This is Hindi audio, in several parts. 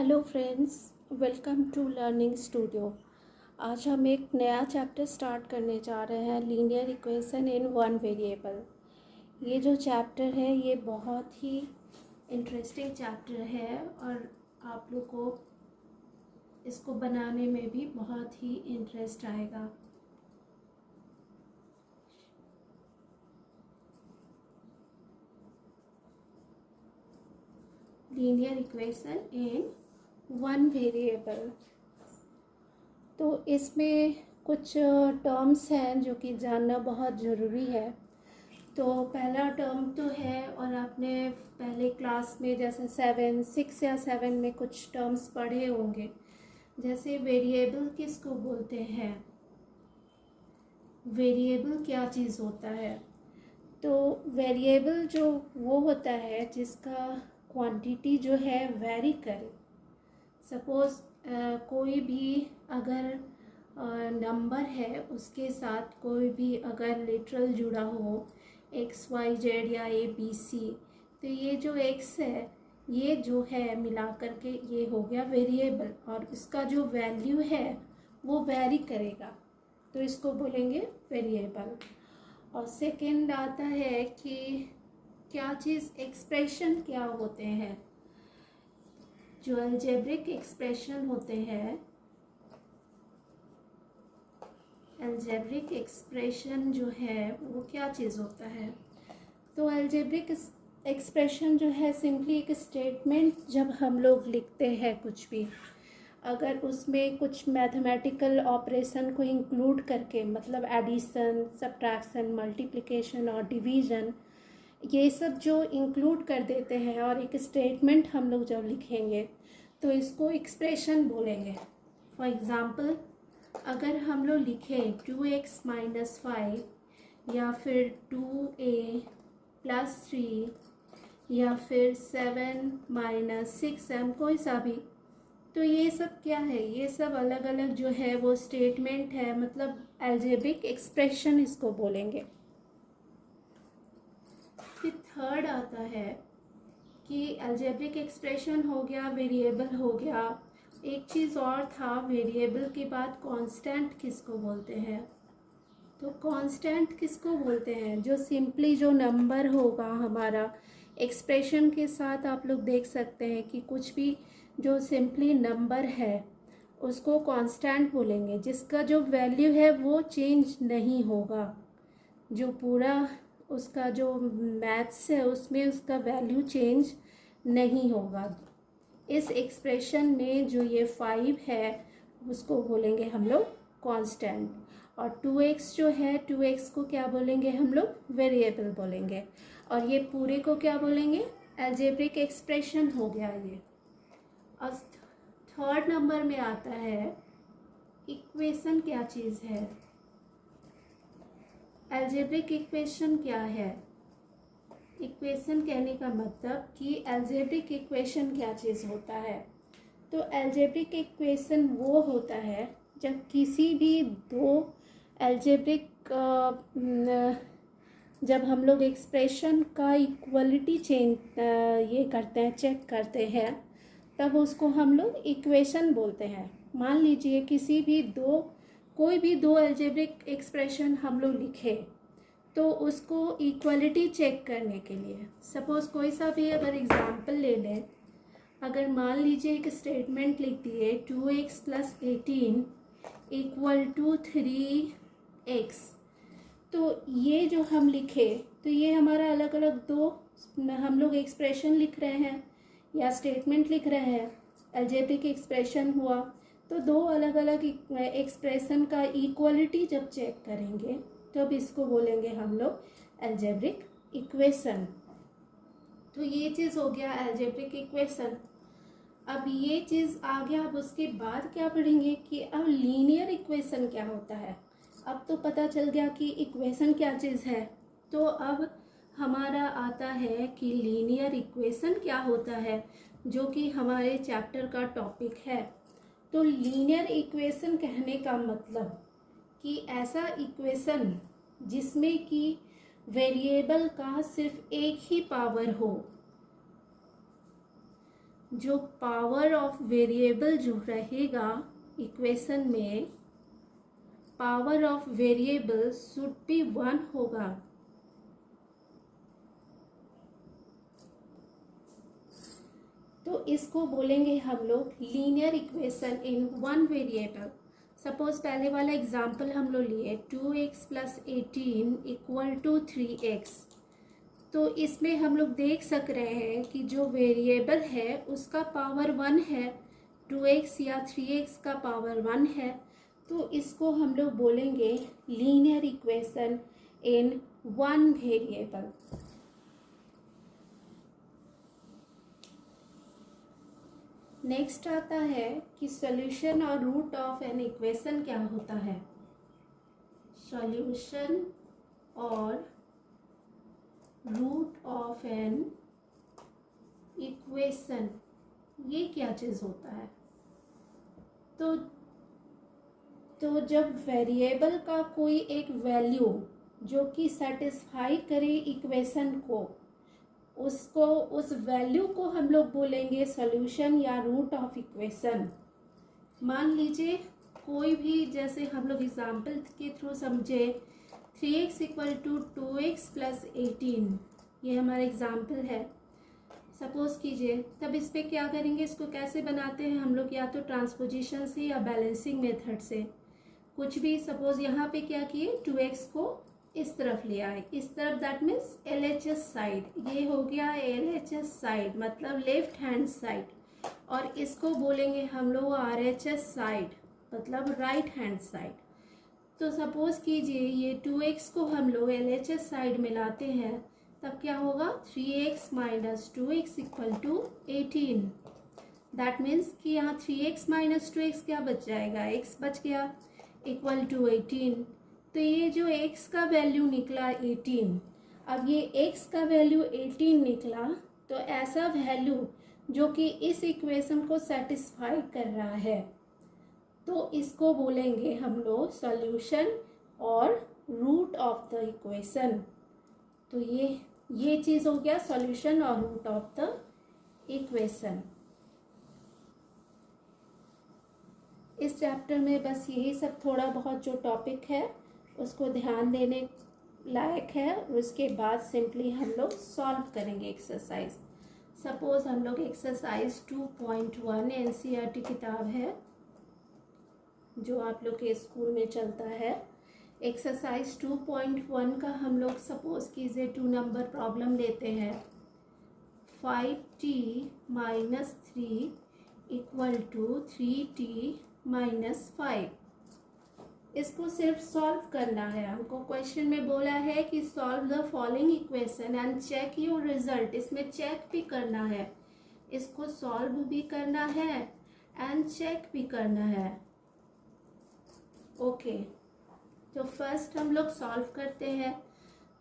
Hello friends, welcome to learning studio. आज हम एक नया चैप्टर स्टार्ट करने जा रहे हैं, linear equation in one variable. ये जो चैप्टर है ये बहुत ही इंटरेस्टिंग चैप्टर है और आप लोग को इसको बनाने में भी बहुत ही इंटरेस्ट आएगा। Linear equation in one variable, तो इसमें कुछ टर्म्स हैं जो कि जानना बहुत ज़रूरी है। तो पहला टर्म तो है, और आपने पहले क्लास में जैसे 6 या 7 में कुछ टर्म्स पढ़े होंगे, जैसे वेरिएबल किसको बोलते हैं, वेरिएबल क्या चीज़ होता है। तो वेरिएबल जो वो होता है जिसका क्वांटिटी जो है वेरी करे। सपोज़ कोई भी अगर नंबर है उसके साथ कोई भी अगर लिटरल जुड़ा हो, XYZ या ABC, तो ये जो X है ये जो है मिला करके ये हो गया वेरिएबल, और इसका जो वैल्यू है वो वेरी करेगा, तो इसको बोलेंगे वेरिएबल। और सेकंड आता है कि क्या चीज़, एक्सप्रेशन क्या होते हैं। जो अलजेब्रिक एक्सप्रेशन होते हैं, अलजेब्रिक एक्सप्रेशन जो है वो क्या चीज़ होता है। तो अलजेब्रिक एक्सप्रेशन जो है सिंपली एक स्टेटमेंट जब हम लोग लिखते हैं कुछ भी, अगर उसमें कुछ मैथमेटिकल ऑपरेशन को इंक्लूड करके, मतलब एडिशन, सब्ट्रैक्शन, मल्टीप्लिकेशन और डिवीज़न, ये सब जो इंक्लूड कर देते हैं और एक स्टेटमेंट हम लोग जब लिखेंगे तो इसको एक्सप्रेशन बोलेंगे। फॉर एग्ज़ाम्पल, अगर हम लोग लिखें 2x - 5 या फिर 2a + 3 या फिर 7 - 6m, कोई सा भी, तो ये सब क्या है, ये सब अलग अलग जो है वो स्टेटमेंट है, मतलब अलजेब्रिक एक्सप्रेशन इसको बोलेंगे। फिर थर्ड आता है कि अलजेब्रिक एक्सप्रेशन हो गया, वेरिएबल हो गया। एक चीज़ और था, वेरिएबल के बाद कांस्टेंट किसको बोलते हैं। तो कांस्टेंट किसको बोलते हैं, जो सिंपली जो नंबर होगा हमारा एक्सप्रेशन के साथ, आप लोग देख सकते हैं कि कुछ भी जो सिंपली नंबर है उसको कांस्टेंट बोलेंगे, जिसका जो वैल्यू है वो चेंज नहीं होगा, जो पूरा उसका जो मैथ्स है उसमें उसका वैल्यू चेंज नहीं होगा। इस एक्सप्रेशन में जो ये 5 है उसको बोलेंगे हम लोग कांस्टेंट, और 2x जो है 2x को क्या बोलेंगे हम लोग, वेरिएबल बोलेंगे, और ये पूरे को क्या बोलेंगे, अलजेब्रिक एक्सप्रेशन हो गया ये। और थर्ड नंबर में आता है इक्वेशन क्या चीज़ है। अलजेब्रिक इक्वेशन क्या है, इक्वेशन कहने का मतलब कि अलजेब्रिक इक्वेशन क्या चीज़ होता है। तो अलजेब्रिक इक्वेशन वो होता है जब किसी भी दो अलजेब्रिक जब हम लोग एक्सप्रेशन का इक्वलिटी ये करते हैं, चेक करते हैं, तब उसको हम लोग इक्वेशन बोलते हैं। मान लीजिए किसी भी कोई भी दो अलजेब्रिक एक्सप्रेशन हम लोग लिखे, तो उसको इक्वलिटी चेक करने के लिए, सपोज़ कोई सा भी अगर एग्ज़ाम्पल ले लें, अगर मान लीजिए एक स्टेटमेंट लिख दिए 2x + 18 = 3x, तो ये जो हम लिखे, तो ये हमारा अलग अलग दो हम लोग एक्सप्रेशन लिख रहे हैं या स्टेटमेंट लिख रहे हैं, अलजेब्रिक एक्सप्रेशन हुआ, तो दो अलग अलग एक्सप्रेशन का इक्वलिटी जब चेक करेंगे तब इसको बोलेंगे हम लोग अलजेब्रिक इक्वेशन। तो ये चीज़ हो गया अलजेब्रिक इक्वेशन। अब ये चीज़ आ गया, अब उसके बाद क्या पढ़ेंगे कि अब लीनियर इक्वेशन क्या होता है। अब तो पता चल गया कि इक्वेशन क्या चीज़ है, तो अब हमारा आता है कि लीनियर इक्वेशन क्या होता है, जो कि हमारे चैप्टर का टॉपिक है। तो लीनियर इक्वेशन कहने का मतलब कि ऐसा इक्वेशन जिसमें कि वेरिएबल का सिर्फ एक ही पावर हो, जो पावर ऑफ वेरिएबल जो रहेगा इक्वेशन में, power of variable should be 1 होगा। तो इसको बोलेंगे हम लोग linear equation in one variable. Suppose पहले वाला एग्जाम्पल हम लोग लिए 2x + 18 = 3x। तो इसमें हम लोग देख सक रहे हैं कि जो वेरिएबल है उसका पावर 1 है, 2x या 3x का पावर 1 है। तो इसको हम लोग बोलेंगे linear equation in one variable. Next आता है कि सॉल्यूशन और रूट ऑफ एन इक्वेशन क्या होता है। सॉल्यूशन और रूट ऑफ एन इक्वेशन, ये क्या चीज़ होता है। तो जब वेरिएबल का कोई एक वैल्यू जो कि सेटिस्फाई करे इक्वेशन को, उसको उस वैल्यू को हम लोग बोलेंगे सॉल्यूशन या रूट ऑफ इक्वेशन। मान लीजिए कोई भी, जैसे हम लोग एग्जाम्पल के थ्रू समझे 3x = 2x + 18, ये हमारा एग्जाम्पल है। सपोज कीजिए, तब इस पर क्या करेंगे, इसको कैसे बनाते हैं हम लोग, या तो ट्रांसपोजिशन से या बैलेंसिंग मेथड से, कुछ भी। सपोज यहाँ पे क्या किए, 2x को इस तरफ ले आए, इस तरफ, दैट मीन्स LHS साइड, ये हो गया LHS साइड मतलब लेफ्ट हैंड साइड। और इसको बोलेंगे हम लोग RHS साइड मतलब राइट हैंड साइड। तो सपोज कीजिए ये 2x को हम लोग LHS साइड में लाते हैं, तब क्या होगा, 3x - 2x = 18। दैट मीन्स कि यहाँ 3x - 2x क्या बच जाएगा, x बच गया, = 18। तो ये जो x का वैल्यू निकला 18, अब ये x का वैल्यू 18 निकला, तो ऐसा वैल्यू जो कि इस इक्वेशन को सेटिस्फाई कर रहा है, तो इसको बोलेंगे हम लोग सॉल्यूशन और रूट ऑफ द इक्वेशन। तो ये चीज़ हो गया सॉल्यूशन और रूट ऑफ द इक्वेशन। इस चैप्टर में बस यही सब थोड़ा बहुत जो टॉपिक है उसको ध्यान देने लायक है। उसके बाद सिंपली हम लोग सॉल्व करेंगे एक्सरसाइज। सपोज हम लोग एक्सरसाइज 2.1 NCERT किताब है जो आप लोग के स्कूल में चलता है। एक्सरसाइज 2.1 का हम लोग सपोज कीजिए 2 नंबर प्रॉब्लम लेते हैं। 5t - 3 = 3t - 5। इसको सिर्फ सॉल्व करना है। हमको क्वेश्चन में बोला है कि solve the following equation and check your result. इसमें चेक भी करना है, इसको सॉल्व भी करना है एंड चेक भी करना है। ओके, तो फर्स्ट हम लोग सॉल्व करते हैं।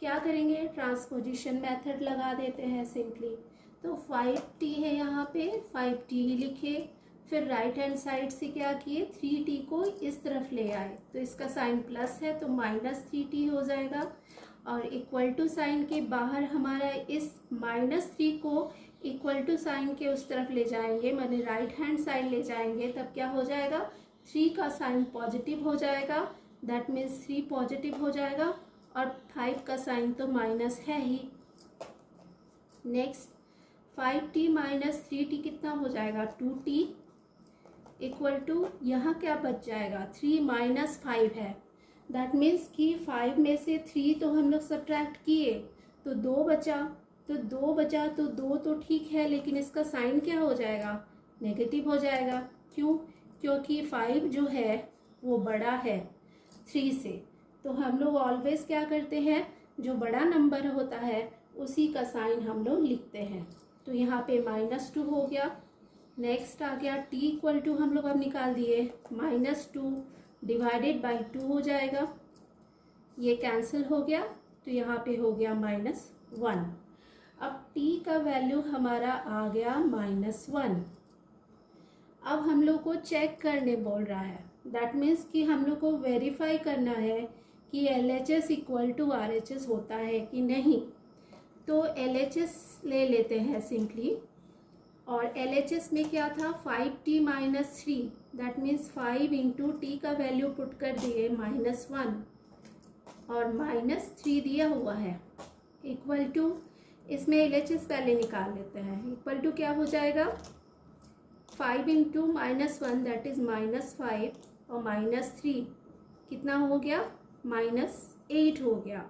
क्या करेंगे, ट्रांसपोजिशन मेथड लगा देते हैं सिंपली। तो 5t है, यहाँ पे 5t ही लिखे, फिर राइट हैंड साइड से क्या किए, 3t को इस तरफ ले आए, तो इसका साइन प्लस है तो -3t हो जाएगा। और इक्वल टू साइन के बाहर हमारा इस -3 को इक्वल टू साइन के उस तरफ ले जाएंगे, माने राइट हैंड साइड ले जाएंगे, तब क्या हो जाएगा, 3 का साइन पॉजिटिव हो जाएगा, दैट मीन्स 3 पॉजिटिव हो जाएगा, और 5 का साइन तो माइनस है ही। नेक्स्ट 5t - 3t कितना हो जाएगा, 2t इक्वल टू, यहाँ क्या बच जाएगा, 3 - 5 है, दैट मीन्स कि 5 में से 3 तो हम लोग सब्ट्रैक्ट किए तो 2 बचा, तो 2 तो ठीक है, लेकिन इसका साइन क्या हो जाएगा, नेगेटिव हो जाएगा। क्यों, क्योंकि 5 जो है वो बड़ा है 3 से, तो हम लोग ऑलवेज क्या करते हैं, जो बड़ा नंबर होता है उसी का साइन हम लोग लिखते हैं। तो यहाँ पे -2 हो गया। नेक्स्ट आ गया t = हम लोग अब निकाल दिए, -2 डिवाइडेड बाई 2 हो जाएगा, ये कैंसिल हो गया, तो यहाँ पे हो गया -1। अब t का वैल्यू हमारा आ गया -1। अब हम लोग को चेक करने बोल रहा है, दैट मीन्स कि हम लोग को वेरीफाई करना है कि LHS = RHS होता है कि नहीं। तो LHS ले लेते हैं सिंपली, और LHS में क्या था 5t minus 3, that means 5 into T का वैल्यू पुट कर दिए -1 और -3 दिया हुआ है इक्वल टू, इसमें LHS पहले निकाल लेते हैं, इक्वल टू क्या हो जाएगा 5 इंटू -1 दैट इज -5 और -3 कितना हो गया -8 हो गया।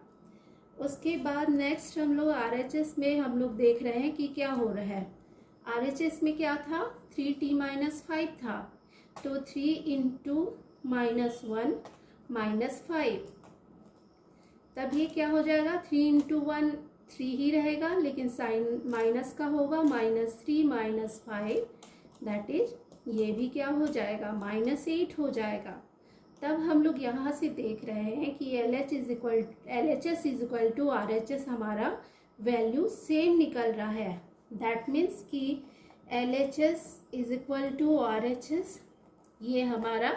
उसके बाद नेक्स्ट हम लोग RHS में हम लोग देख रहे हैं कि क्या हो रहा है। RHS में क्या था 3t माइनस 5 था, तो 3 इंटू -1 -5, तब ये क्या हो जाएगा 3 इंटू 1 3 ही रहेगा, लेकिन साइन माइनस का होगा -3 -5 दैट इज ये भी क्या हो जाएगा -8 हो जाएगा। तब हम लोग यहाँ से देख रहे हैं कि LHS is equal to RHS हमारा वैल्यू सेम निकल रहा है। दैट मीन्स कि LHS is equal to RHS ये हमारा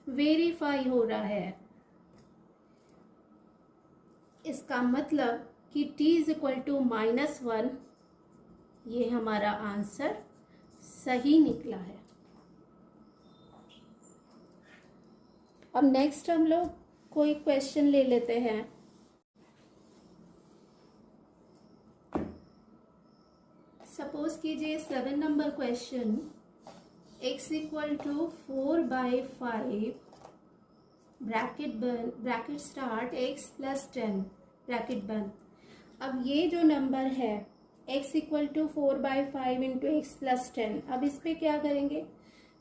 वेरीफाई हो रहा है। इसका मतलब कि t इज इक्वल टू -1 ये हमारा आंसर सही निकला है। अब नेक्स्ट हम लोग कोई क्वेश्चन ले लेते हैं। सपोज कीजिए 7 number question, x equal to 4/5 bracket start x plus 10 bracket बंद। अब ये जो नंबर है x equal to 4/5 into x plus 10, अब इस पर क्या करेंगे,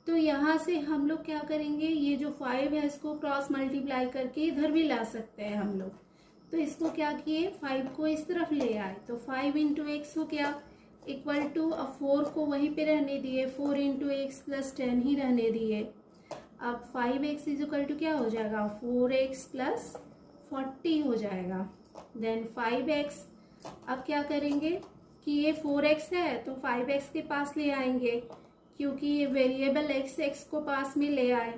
तो यहाँ से हम लोग क्या करेंगे, ये जो 5 है इसको क्रॉस मल्टीप्लाई करके इधर भी ला सकते हैं हम लोग। तो इसको क्या किए 5 को इस तरफ ले आए, तो 5 इंटू एक्स हो गया इक्वल टू, अब 4 को वहीं पे रहने दिए, 4 इंटू एक्स प्लस 10 ही रहने दिए। अब 5x इज इक्वल टू क्या हो जाएगा 4x प्लस 40 हो जाएगा। देन 5x, अब क्या करेंगे कि ये 4x है तो 5x के पास ले आएंगे, क्योंकि ये वेरिएबल x को पास में ले आए,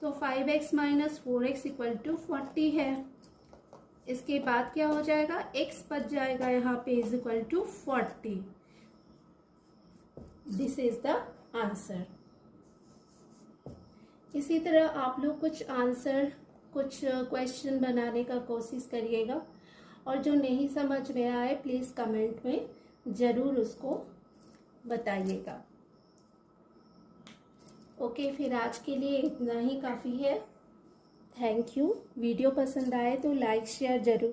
तो 5x minus 4x equal to 40 है। इसके बाद क्या हो जाएगा x बच जाएगा यहाँ पे is equal to 40। This is the answer. इसी तरह आप लोग कुछ क्वेश्चन बनाने का कोशिश करिएगा, और जो नहीं समझ में आए प्लीज़ कमेंट में ज़रूर उसको बताइएगा। ओके, फिर आज के लिए इतना ही काफ़ी है। Thank you. वीडियो पसंद आए तो लाइक शेयर ज़रूर